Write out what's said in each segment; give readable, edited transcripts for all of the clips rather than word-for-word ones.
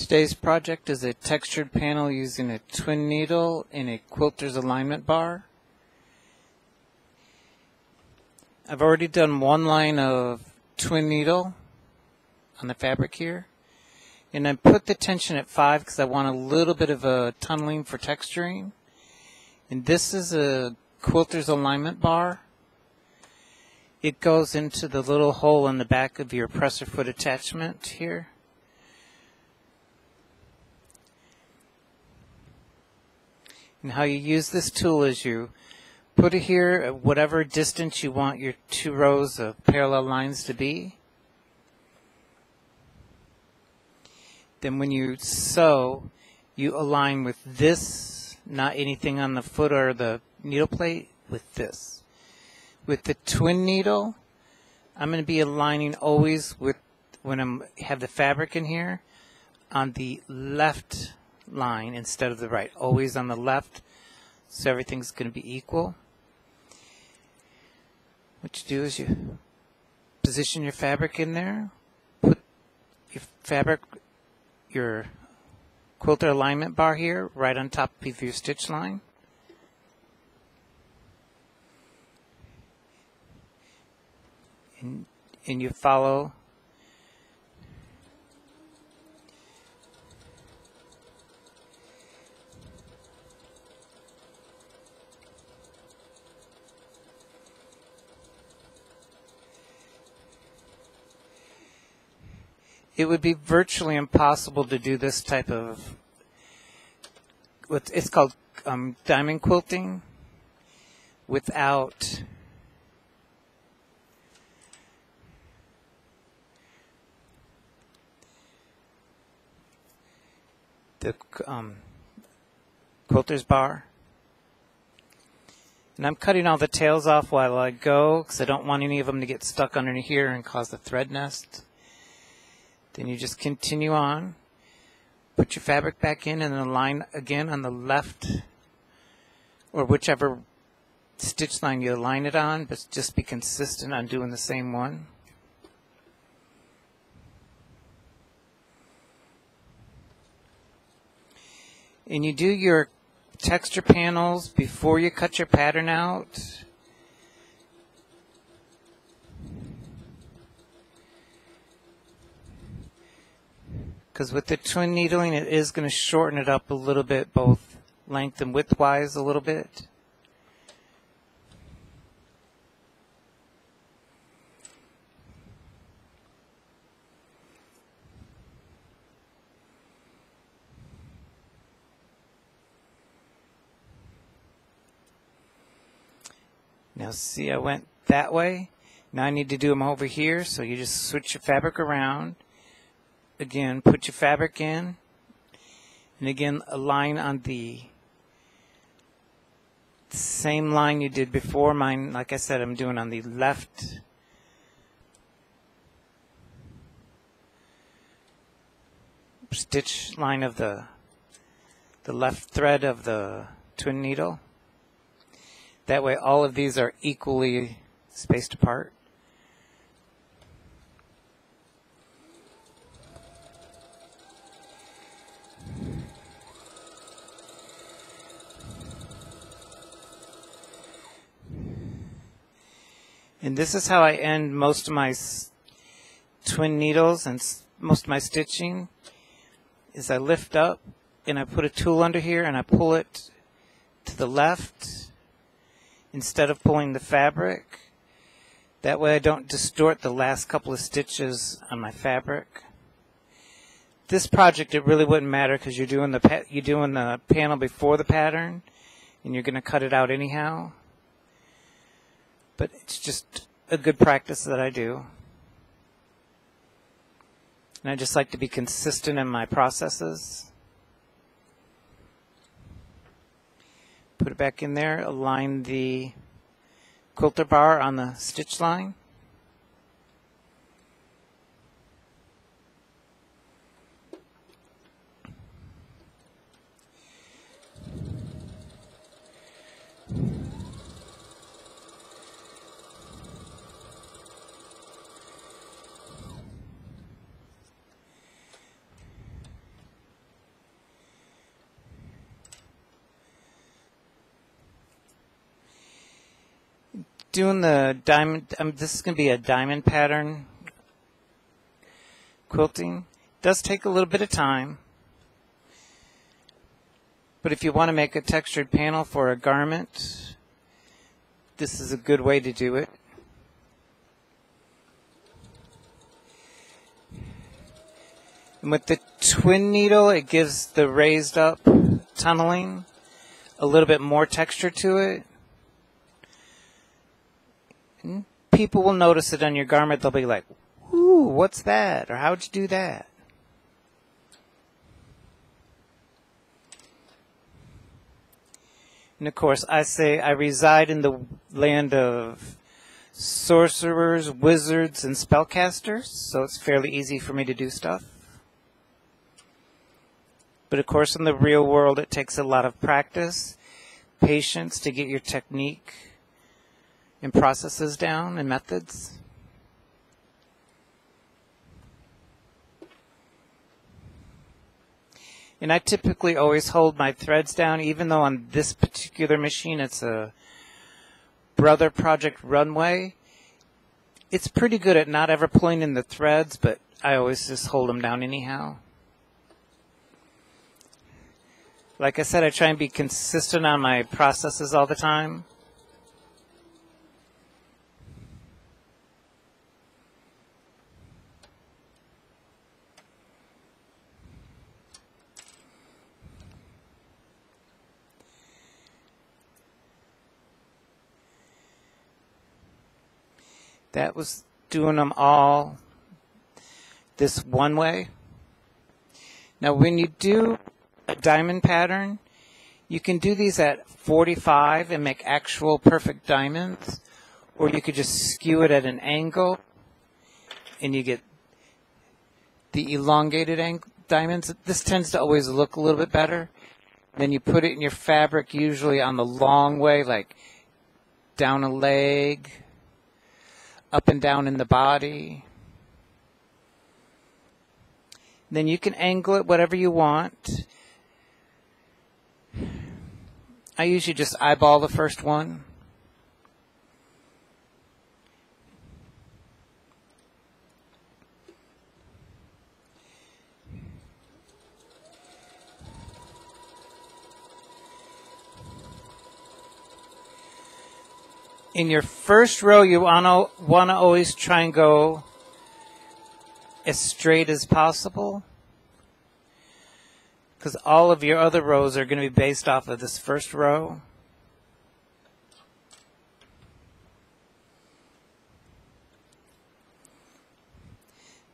Today's project is a textured panel using a twin needle and a quilter's alignment bar. I've already done one line of twin needle on the fabric here, and I put the tension at 5 because I want a little bit of a tunneling for texturing. And this is a quilter's alignment bar. It goes into the little hole in the back of your presser foot attachment here. And how you use this tool is you put it here at whatever distance you want your 2 rows of parallel lines to be. Then when you sew, you align with this, not anything on the foot or the needle plate, with this. With the twin needle, I'm going to be aligning always with, when I have the fabric in here, on the left line instead of the right. Always on the left, so everything's going to be equal. What you do is you position your fabric in there, put your fabric, your quilter alignment bar here right on top of your stitch line. And you follow it would be virtually impossible to do this type of, it's called diamond quilting, without the quilter's bar. And I'm cutting all the tails off while I go because I don't want any of them to get stuck under here and cause the thread nest. Then you just continue on, put your fabric back in, and then align again on the left, or whichever stitch line you align it on, but just be consistent on doing the same one. And you do your texture panels before you cut your pattern out. Because with the twin needling, it is going to shorten it up a little bit, both length and width-wise a little bit. Now see, I went that way. Now I need to do them over here, so you just switch your fabric around. Again, put your fabric in, and again, align on the same line you did before. Mine, like I said, I'm doing on the left stitch line of the left thread of the twin needle. That way all of these are equally spaced apart. And this is how I end most of my twin needles and most of my stitching, is I lift up and I put a tool under here and I pull it to the left instead of pulling the fabric. That way I don't distort the last couple of stitches on my fabric. This project, it really wouldn't matter because you're doing the panel before the pattern and you're going to cut it out anyhow. But it's just a good practice that I do. And I just like to be consistent in my processes. Put it back in there, align the quilter bar on the stitch line. doing the diamond, this is going to be a diamond pattern quilting. It does take a little bit of time. But if you want to make a textured panel for a garment, this is a good way to do it. And with the twin needle, it gives the raised up tunneling a little bit more texture to it. And people will notice it on your garment. They'll be like, ooh, what's that? Or how'd you do that? And of course, I say I reside in the land of sorcerers, wizards, and spellcasters, so it's fairly easy for me to do stuff. But of course, in the real world, it takes a lot of practice, patience to get your technique and processes down and methods. And I typically always hold my threads down, even though on this particular machine it's a Brother Project Runway. It's pretty good at not ever pulling in the threads, but I always just hold them down anyhow. Like I said, I try and be consistent on my processes all the time. That was doing them all this one way. Now when you do a diamond pattern, you can do these at 45 and make actual perfect diamonds, or you could just skew it at an angle and you get the elongated diamonds. This tends to always look a little bit better. Then you put it in your fabric, usually on the long way, like down a leg, up and down in the body. Then you can angle it whatever you want. I usually just eyeball the first one. In your first row, you want to always try and go as straight as possible, because all of your other rows are going to be based off of this first row.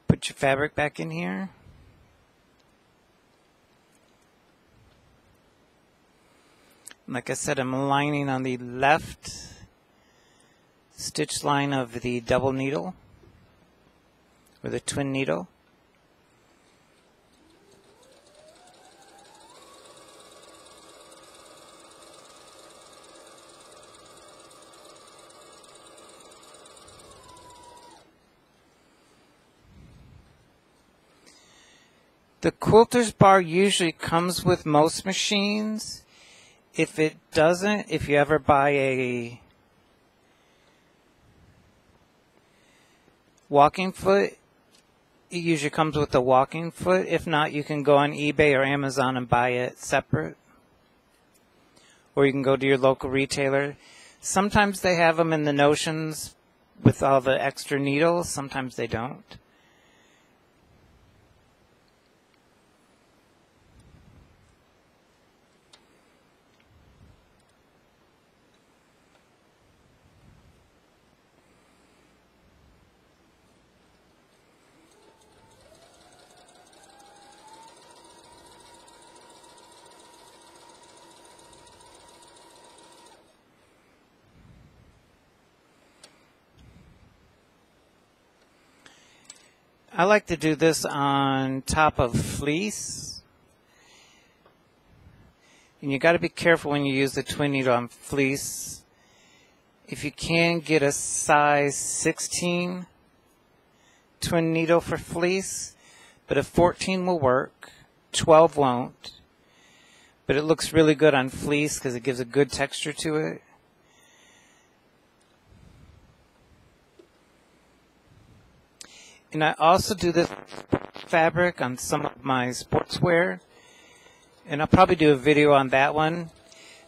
Put your fabric back in here. Like I said, I'm lining on the left stitch line of the double needle or the twin needle. The quilter's bar usually comes with most machines. If it doesn't, if you ever buy a walking foot, it usually comes with the walking foot. If not, you can go on eBay or Amazon and buy it separate. Or you can go to your local retailer. Sometimes they have them in the notions with all the extra needles. Sometimes they don't. I like to do this on top of fleece. And you got to be careful when you use the twin needle on fleece. If you can get a size 16 twin needle for fleece, but a 14 will work, 12 won't. But it looks really good on fleece because it gives a good texture to it. And I also do this fabric on some of my sportswear, and I'll probably do a video on that one.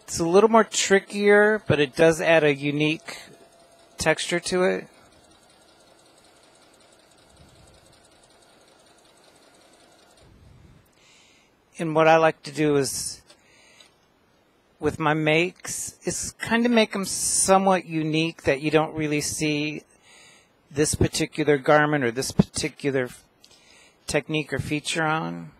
It's a little more trickier, but it does add a unique texture to it. And what I like to do is, with my makes, is kind of make them somewhat unique, that you don't really see this particular garment or this particular technique or feature on.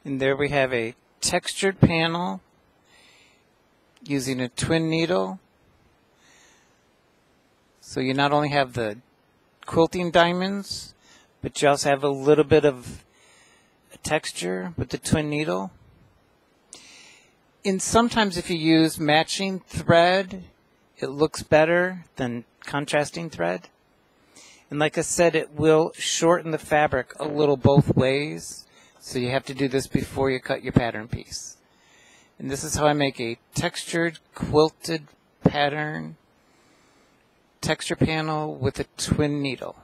And there we have a textured panel using a twin needle. So you not only have the quilting diamonds, but you also have a little bit of a texture with the twin needle. And sometimes if you use matching thread, it looks better than contrasting thread. And like I said, it will shorten the fabric a little both ways. So you have to do this before you cut your pattern piece. And this is how I make a textured quilted pattern texture panel with a twin needle.